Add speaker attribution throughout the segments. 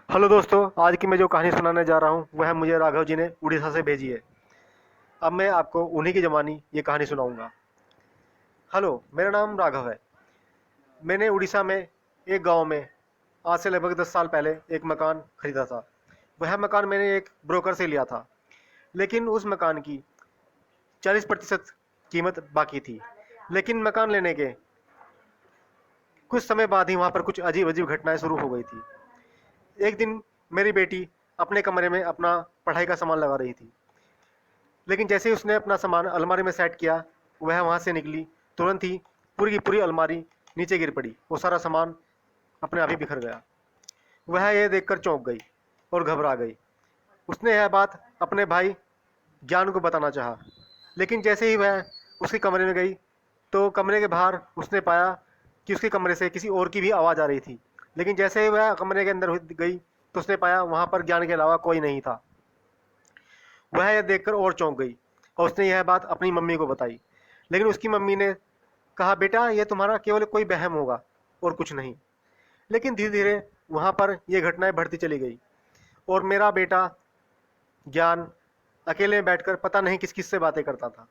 Speaker 1: Hello दोस्तों, आज की मैं जो कहानी सुनाने जा रहा हूँ वह मुझे राघव जी ने उड़ीसा से भेजी है। अब मैं आपको उन्हीं की ज़बानी ये कहानी सुनाऊंगा। हेलो, मेरा नाम राघव है। मैंने उड़ीसा में एक गांव में आज से लगभग 10 साल पहले एक मकान खरीदा था। वह मकान मैंने एक ब्रोकर से लिया था, लेकिन उस मकान की 40% कीमत बाकी थी। लेकिन मकान लेने के कुछ समय बाद ही वहाँ पर कुछ अजीब अजीब घटनाएं शुरू हो गई थी। एक दिन मेरी बेटी अपने कमरे में अपना पढ़ाई का सामान लगा रही थी, लेकिन जैसे ही उसने अपना सामान अलमारी में सेट किया, वह वहाँ से निकली। तुरंत ही पूरी की पूरी अलमारी नीचे गिर पड़ी। वो सारा सामान अपने आप ही बिखर गया। वह यह देखकर चौंक गई और घबरा गई। उसने यह बात अपने भाई ज्ञान को बताना चाहा, लेकिन जैसे ही वह उसके कमरे में गई तो कमरे के बाहर उसने पाया कि उसके कमरे से किसी और की भी आवाज़ आ रही थी। लेकिन जैसे ही वह कमरे के अंदर गई तो उसने पाया वहाँ पर ज्ञान के अलावा कोई नहीं था। वह यह देखकर और चौंक गई और उसने यह बात अपनी मम्मी को बताई। लेकिन उसकी मम्मी ने कहा, बेटा यह तुम्हारा केवल कोई वहम होगा और कुछ नहीं। लेकिन धीरे धीरे वहाँ पर यह घटनाएं बढ़ती चली गई और मेरा बेटा ज्ञान अकेले में बैठकर पता नहीं किस किस से बातें करता था।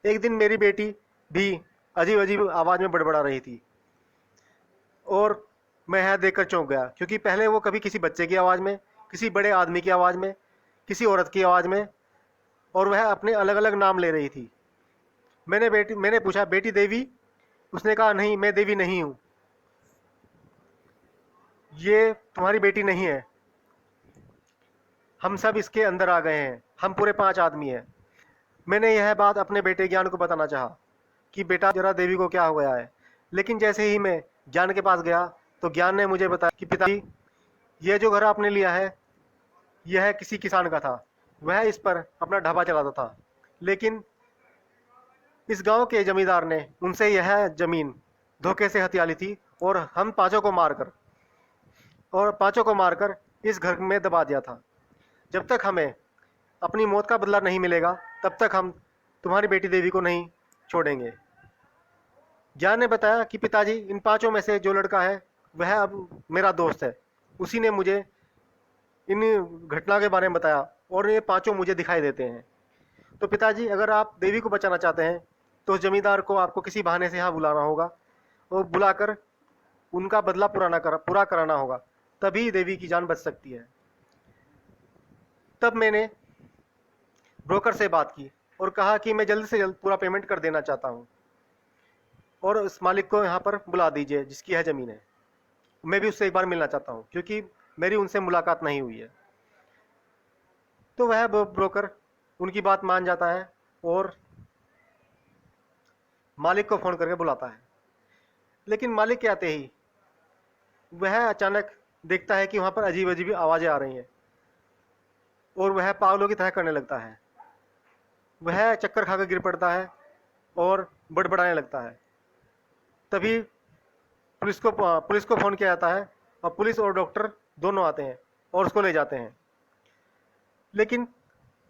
Speaker 1: एक दिन मेरी बेटी भी अजीब अजीब आवाज़ में बड़बड़ा रही थी और मैं यह देखकर चौंक गया, क्योंकि पहले वो कभी किसी बच्चे की आवाज़ में, किसी बड़े आदमी की आवाज़ में, किसी औरत की आवाज़ में, और वह अपने अलग अलग नाम ले रही थी। मैंने पूछा, बेटी देवी? उसने कहा, नहीं, मैं देवी नहीं हूँ। ये तुम्हारी बेटी नहीं है। हम सब इसके अंदर आ गए हैं। हम पूरे 5 आदमी हैं। मैंने यह बात अपने बेटे ज्ञान को बताना चाहा कि बेटा जरा देवी को क्या हो गया है। लेकिन जैसे ही मैं ज्ञान के पास गया तो ज्ञान ने मुझे बताया कि पिताजी, यह जो घर आपने लिया है यह किसी किसान का था। वह इस पर अपना ढाबा चलाता था, लेकिन इस गांव के जमींदार ने उनसे यह जमीन धोखे से हथिया ली थी और हम पांचों को मारकर इस घर में दबा दिया था। जब तक हमें अपनी मौत का बदला नहीं मिलेगा तब तक हम तुम्हारी बेटी देवी को नहीं छोड़ेंगे। ज्ञान ने बताया कि पिताजी, इन पांचों में से जो लड़का है वह अब मेरा दोस्त है। उसी ने मुझे इन घटना के बारे में बताया और ये पांचों मुझे दिखाई देते हैं। तो पिताजी, अगर आप देवी को बचाना चाहते हैं तो उस जमींदार को आपको किसी बहाने से यहाँ बुलाना होगा और बुलाकर उनका बदला पूरा कराना होगा, तभी देवी की जान बच सकती है। तब मैंने ब्रोकर से बात की और कहा कि मैं जल्द से जल्द पूरा पेमेंट कर देना चाहता हूँ और उस मालिक को यहाँ पर बुला दीजिए जिसकी यह ज़मीन है। मैं भी उससे एक बार मिलना चाहता हूँ, क्योंकि मेरी उनसे मुलाकात नहीं हुई है। तो वह ब्रोकर उनकी बात मान जाता है और मालिक को फ़ोन करके बुलाता है। लेकिन मालिक के आते ही वह अचानक देखता है कि वहाँ पर अजीब अजीब आवाज़ें आ रही हैं और वह पागलों की तरह करने लगता है। वह चक्कर खाकर गिर पड़ता है और बड़बड़ाने लगता है। तभी पुलिस को फ़ोन किया जाता है और पुलिस और डॉक्टर दोनों आते हैं और उसको ले जाते हैं। लेकिन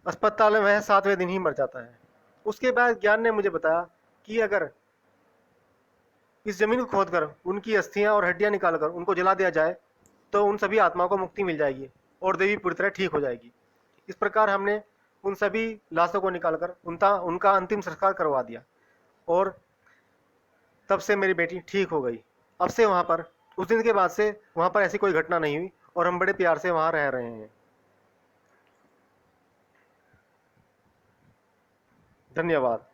Speaker 1: अस्पताल में वह 7वें दिन ही मर जाता है। उसके बाद ज्ञान ने मुझे बताया कि अगर इस ज़मीन को खोदकर उनकी अस्थियां और हड्डियां निकालकर उनको जला दिया जाए तो उन सभी आत्माओं को मुक्ति मिल जाएगी और देवी पूरी तरह ठीक हो जाएगी। इस प्रकार हमने उन सभी लाशों को निकालकर उनका अंतिम संस्कार करवा दिया और तब से मेरी बेटी ठीक हो गई। अब से वहाँ पर उस दिन के बाद से वहाँ पर ऐसी कोई घटना नहीं हुई और हम बड़े प्यार से वहाँ रह रहे हैं। धन्यवाद।